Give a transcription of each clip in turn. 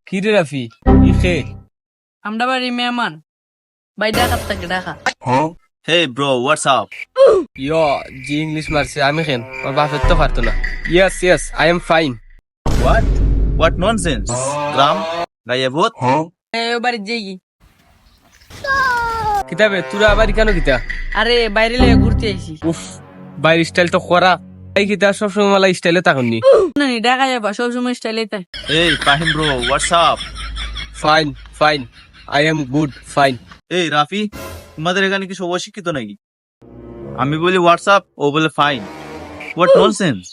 কি রে রাফি ইখে আমরা বাড়ি মেহমান ভাই ঢাকা থেকে Dhaka Hey bro, what's up? ইয়ো জি ইংলিশ মারছে আমি কেন ওর বাপের তো পারতো না yes yes I am fine What? What nonsense? Gram? Gayabot? বাড়ি যাই কি কিতাবে তোরা আবার কেন কিতা আরে বাইরে লেগে ঘুরতে আইছি উফ বাইরের স্টাইল তো খরা এই কিতা সবসময় মালা স্টাইলে থাকুননি না নি ঢাকা যাবা সবসময় স্টাইলে তাই Hey Fahim bro, what's up? Fine fine I am good fine Hey Rafi, তোমাদের এখানে কি সব অশিক্ষিত নাকি? আমি বলি হোয়াটসঅ্যাপ, ও বলে ফাইন। What nonsense?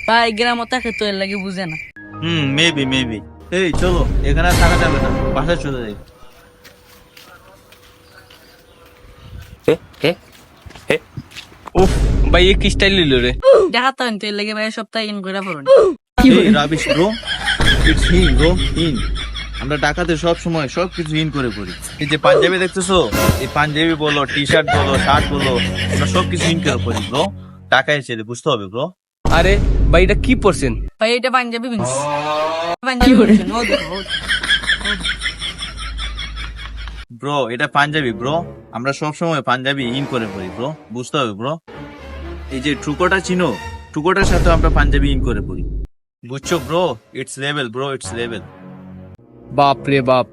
ভাই গ্রাম থাকে তো এর লাগে বুঝে না মেবি। এই চলো, এখানে আর থাকা যাবে না, বাসায় চলে যাই। উফ ভাই এ কি স্টাইল লিলো রে ঢাকা তো এর লাগে ভাই সপ্তাহে ইন করে পড়ুন এই rubbish bro, it's him bro, him. আমরা ঢাকাতে সব সময় সবকিছু ইন করে পড়ি। এই যে পাঞ্জাবি দেখতেছো, এই পাঞ্জাবি বলো, টি শার্ট বলো, শার্ট বলো, আমরা সবকিছু ইন করে পড়ি ব্রো। টাকায় ছেড়ে বুঝতে হবে ব্রো। আরে ভাই এটা কি পড়ছেন ভাই এটা পাঞ্জাবি বিনছি পাঞ্জাবি বিনছি ও দেখো ব্রো এটা পাঞ্জাবি ব্রো, আমরা সব সময় পাঞ্জাবি ইন করে পড়ি ব্রো, বুঝতে হবে ব্রো। এই যে ট্রুকোটা চিনো, ট্রুকোটার সাথে আমরা পাঞ্জাবি ইন করে পড়ি, বুঝছো bro? It's level bro, it's level. বাপ রে বাপ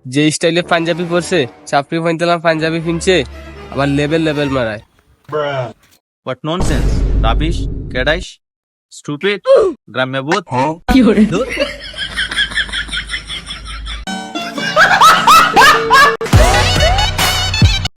যে স্টাইলে পাঞ্জাবি পরছে চাপড়ি ফাইনতালাম পাঞ্জাবি ফিনছে আবার লেভেল লেভেল মারায় হোয়াট ননসেন্স, রাবিশ, ক্যাডাইশ, স্টুপিড, গ্রাম্য বোধ। কি করে